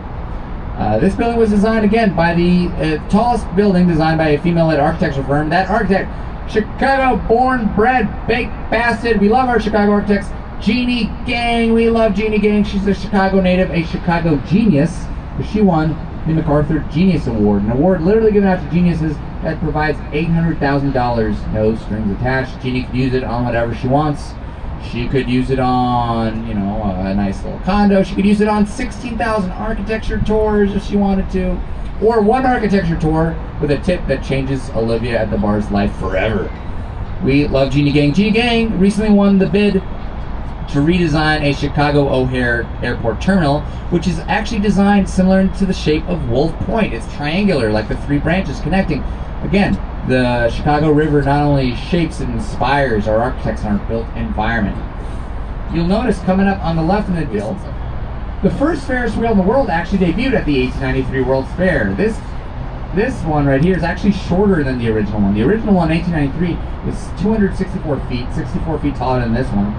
This building was designed, again, by the tallest building designed by a female-led architectural firm. That architect, Chicago-born, bred, baked bastard. We love our Chicago architects. Jeannie Gang, we love Jeannie Gang. She's a Chicago native, a Chicago genius. She won the MacArthur Genius Award, an award literally given out to geniuses that provides $800,000, no strings attached. Jeannie can use it on whatever she wants. She could use it on, a nice little condo. She could use it on 16,000 architecture tours if she wanted to. Or one architecture tour with a tip that changes Olivia at the bar's life forever. We love Genie Gang. Genie Gang recently won the bid to redesign a Chicago O'Hare Airport terminal, which is actually designed similar to the shape of Wolf Point. It's triangular, like the three branches connecting. Again, the Chicago River not only shapes and inspires our architects in our built environment. You'll notice coming up on the left in the build, the first Ferris wheel in the world actually debuted at the 1893 World's Fair. This one right here is actually shorter than the original one. The original one, 1893, was 264 feet, 64 feet taller than this one.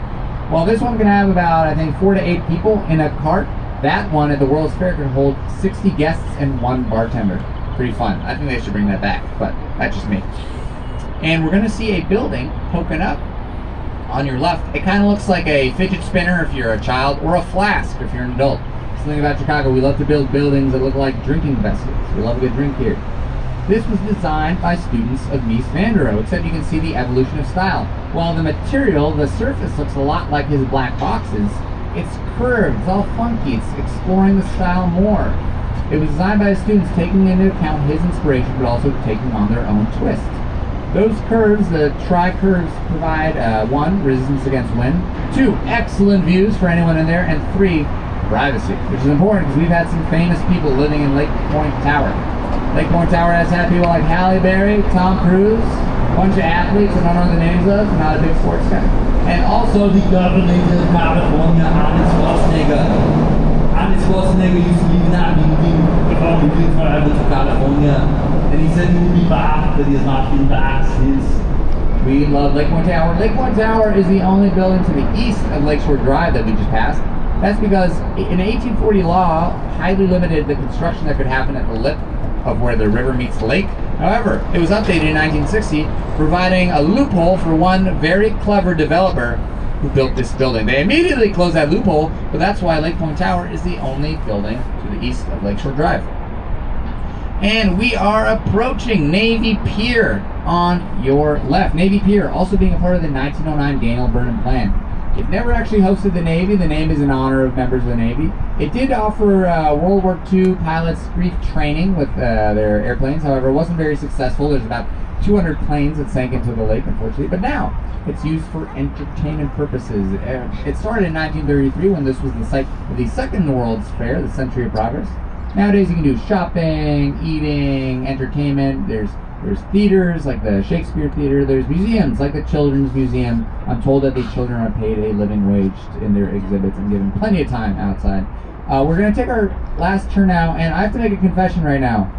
While this one can have about, I think, 4 to 8 people in a cart, that one at the World's Fair can hold 60 guests and one bartender. Pretty fun. I think they should bring that back, but that's just me. And we're going to see a building poking up on your left. It kind of looks like a fidget spinner if you're a child, or a flask if you're an adult. Something about Chicago, we love to build buildings that look like drinking vessels. We love a good drink here. This was designed by students of Mies van der Rohe, except you can see the evolution of style. While the material, the surface, looks a lot like his black boxes, it's curved, it's all funky, it's exploring the style more. It was designed by the students taking into account his inspiration, but also taking on their own twist. Those curves, the tri-curves, provide 1, resistance against wind, 2, excellent views for anyone in there, and 3, privacy, which is important because we've had some famous people living in Lake Point Tower. Lake Point Tower has had people like Halle Berry, Tom Cruise, a bunch of athletes I don't know the names of, I'm not a big sports guy. And also the governor of California, Arnold Schwarzenegger. Arnold Schwarzenegger used to live in that building before he moved forever to California. And he said he would be back, but he has not been back since. We love Lake Point Tower. Lake Point Tower is the only building to the east of Lakeshore Drive that we just passed. That's because an 1840 law highly limited the construction that could happen at the lip of where the river meets the lake. However, it was updated in 1960, providing a loophole for one very clever developer who built this building. They immediately closed that loophole, but that's why Lake Point Tower is the only building to the east of Lakeshore Drive. And we are approaching Navy Pier on your left. Navy Pier also being a part of the 1909 Daniel Burnham Plan. It never actually hosted the Navy. The name is in honor of members of the Navy. It did offer World War II pilots brief training with their airplanes. However, it wasn't very successful. There's about 200 planes that sank into the lake, unfortunately. But now, it's used for entertainment purposes. It started in 1933 when this was the site of the second World's Fair, the Century of Progress. Nowadays, you can do shopping, eating, entertainment. There's theaters like the Shakespeare Theater. There's museums like the Children's Museum. I'm told that these children are paid a living wage in their exhibits and given plenty of time outside. We're going to take our last turn now, and I have to make a confession right now.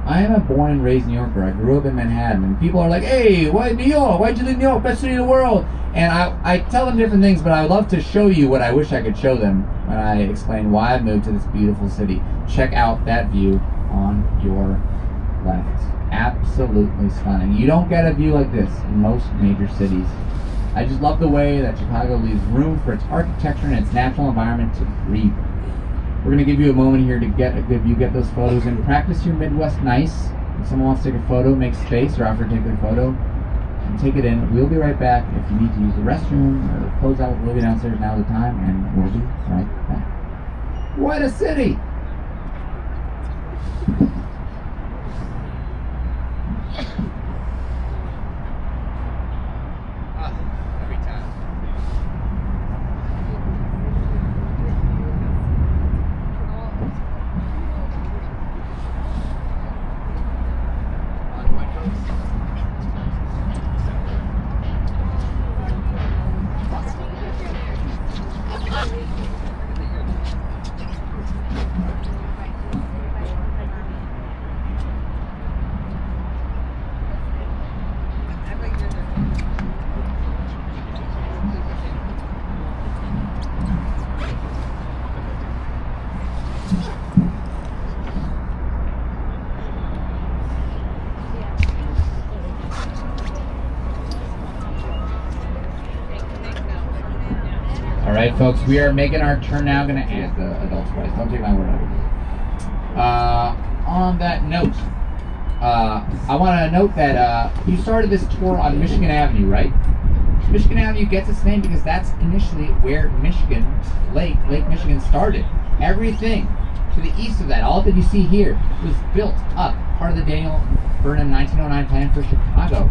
I am a born and raised New Yorker. I grew up in Manhattan, and people are like, "Hey, why New York? Why'd you leave New York? Best city in the world?" And I tell them different things, but I would love to show you what I wish I could show them when I explain why I moved to this beautiful city. Check out that view on your left. Absolutely stunning. You don't get a view like this in most major cities. I just love the way that Chicago leaves room for its architecture and its natural environment to breathe. We're going to give you a moment here to get a good view, get those photos, and practice your Midwest nice. If someone wants to take a photo, make space or offer to take their photo, and take it in. We'll be right back. If you need to use the restroom or close out with Olivia downstairs, now's the time, and we'll be right back. What a city! Every time. Alright folks, we are making our turn now. Going to add the adults price. Don't take my word on it. On that note, I want to note that you started this tour on Michigan Avenue, right? Michigan Avenue gets its name because that's initially where Lake Michigan started. Everything to the east of that, all that you see here, was built up. Part of the Daniel Burnham 1909 plan for Chicago.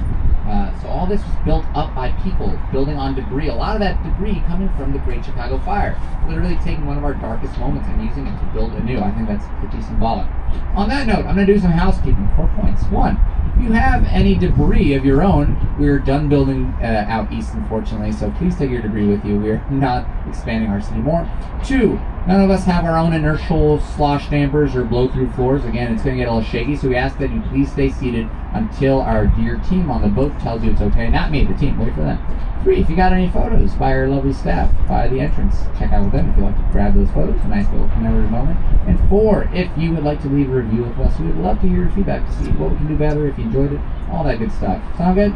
So all this was built up by people building on debris. A lot of that debris coming from the Great Chicago Fire. Literally taking one of our darkest moments and using it to build anew. I think that's pretty symbolic. On that note, I'm going to do some housekeeping. 4 points. 1, if you have any debris of your own, we're done building out east, unfortunately, so please take your debris with you. We're not expanding our city more. 2, none of us have our own inertial slosh dampers or blow-through floors. Again, it's going to get a little shaky, so we ask that you please stay seated until our dear team on the boat tells you it's okay. Not me, the team. Wait for them. 3, if you got any photos by our lovely staff by the entrance, check out with them if you'd like to grab those photos. A nice little commemorative moment. And 4, if you would like to leave a review with us, we would love to hear your feedback to see what we can do better, if you enjoyed it, all that good stuff. Sound good?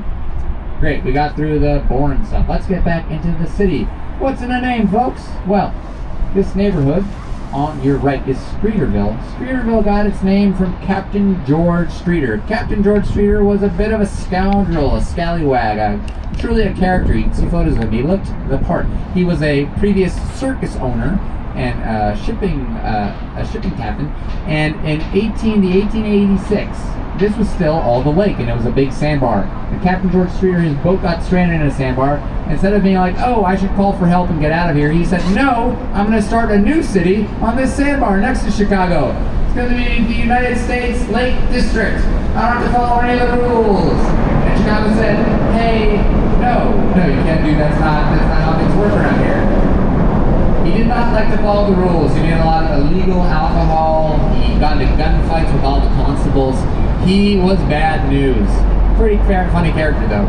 Great, we got through the boring stuff. Let's get back into the city. What's in a name, folks? Well, this neighborhood on your right is Streeterville. Streeterville got its name from Captain George Streeter. Captain George Streeter was a bit of a scoundrel, a scallywag, truly a character. You can see photos of him. He looked the part. He was a previous circus owner and a shipping captain. And in 1886, this was still all the lake, and it was a big sandbar. And Captain George Streeter, his boat got stranded in a sandbar. Instead of being like, oh, I should call for help and get out of here, he said, no, I'm going to start a new city on this sandbar next to Chicago. It's going to be the United States Lake District. I don't have to follow any of the rules. And Chicago said, hey, no, you can't do that. That's not how things work around here. He did not like to follow the rules. He made a lot of illegal alcohol. He got into gunfights with all the constables. He was bad news. Pretty fair, funny character, though.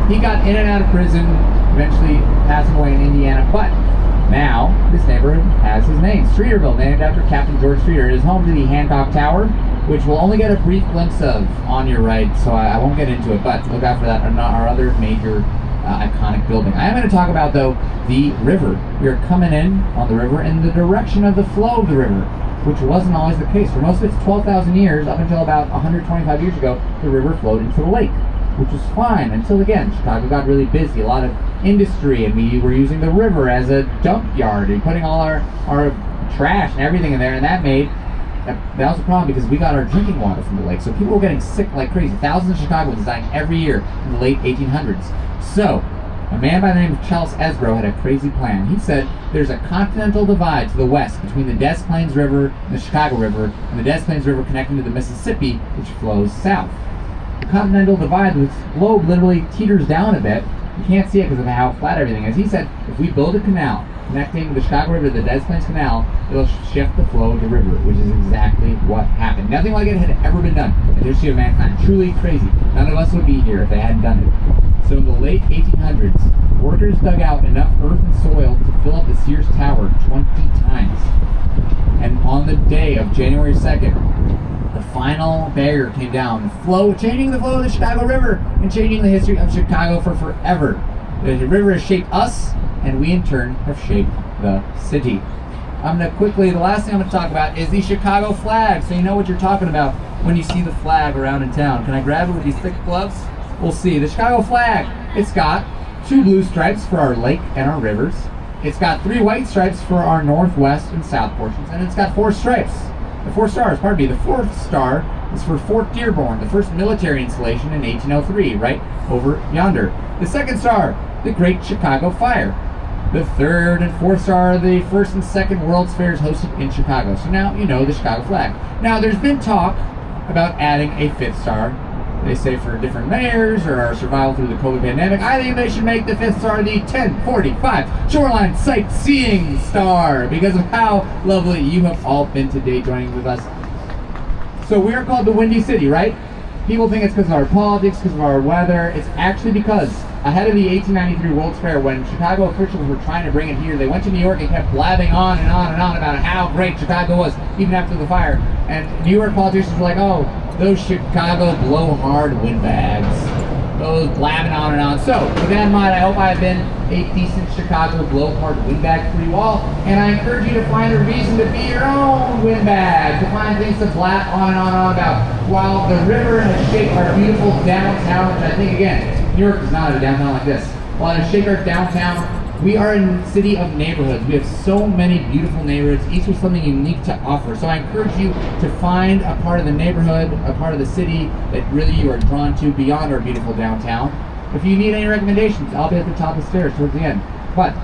He got in and out of prison, eventually passing away in Indiana, but now this neighborhood has his name. Streeterville, named after Captain George Streeter. It is home to the Hancock Tower, which we'll only get a brief glimpse of on your right, so I won't get into it, but look out for that. Our other major iconic building. I am going to talk about, though, the river. We are coming in on the river in the direction of the flow of the river, which wasn't always the case. For most of its 12,000 years, up until about 125 years ago, the river flowed into the lake, which was fine until, again, Chicago got really busy. A lot of industry, and we were using the river as a dump yard and putting all our trash and everything in there, and that was a problem because we got our drinking water from the lake. So people were getting sick like crazy. Thousands of Chicagoans dying every year in the late 1800s. So, a man by the name of Charles Esbro had a crazy plan. He said there's a continental divide to the west between the Des Plaines River and the Chicago River, and the Des Plaines River connecting to the Mississippi, which flows south. The continental divide, the globe literally teeters down a bit. You can't see it because of how flat everything is. He said if we build a canal connecting the Chicago River to the Des Plaines Canal, it'll shift the flow of the river, which is exactly what happened. Nothing like it had ever been done in the history of mankind. Truly crazy. None of us would be here if they hadn't done it. So in the late 1800s, workers dug out enough earth and soil to fill up the Sears Tower 20 times. And on the day of January 2nd, the final barrier came down, changing the flow of the Chicago River and changing the history of Chicago for forever. The river has shaped us, and we in turn have shaped the city. The last thing I'm going to talk about is the Chicago flag, so you know what you're talking about when you see the flag around in town. Can I grab it with these thick gloves? We'll see. The Chicago flag, it's got 2 blue stripes for our lake and our rivers. It's got 3 white stripes for our northwest and south portions, and it's got 4 stripes. The 4 stars, pardon me. The 4th star is for Fort Dearborn, the first military installation in 1803, right over yonder. The 2nd star, the Great Chicago Fire. The 3rd and 4th star are the 1st and 2nd World's Fairs hosted in Chicago. So now you know the Chicago flag. Now there's been talk about adding a 5th star. They say for different mayors or our survival through the COVID pandemic. I think they should make the 5th star the 1045 Shoreline Sightseeing Star because of how lovely you have all been today joining with us. So we are called the Windy City, right? People think it's because of our politics, because of our weather. It's actually because ahead of the 1893 World's Fair, when Chicago officials were trying to bring it here, they went to New York and kept blabbing on and on and on about how great Chicago was, even after the fire. And New York politicians were like, oh, those Chicago blowhard windbags. Those blabbing on and on. So, with that in mind, I hope I've been a decent Chicago blowhard windbag for you all. And I encourage you to find a reason to be your own windbag, to find things to blab on and on and on about. While the river has shaped our beautiful downtown, which I think, again, New York is not a downtown like this. Want to shake our downtown? We are in the city of neighborhoods. We have so many beautiful neighborhoods, each with something unique to offer. So I encourage you to find a part of the neighborhood, a part of the city that really you are drawn to beyond our beautiful downtown. If you need any recommendations, I'll be at the top of the stairs towards the end. But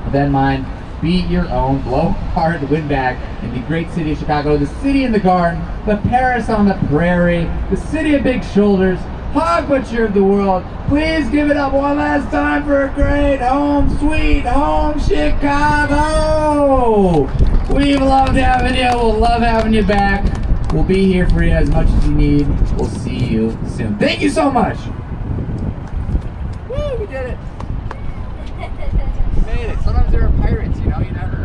with that in mind, be your own, blow hard the wind back in the great city of Chicago, the city in the garden, the Paris on the prairie, the city of big shoulders, hog butcher of the world. Please give it up one last time for a great home, sweet home, Chicago! We've loved having you. We'll love having you back. We'll be here for you as much as you need. We'll see you soon. Thank you so much. Woo, we did it. We made it. Sometimes there are pirates, you know, you never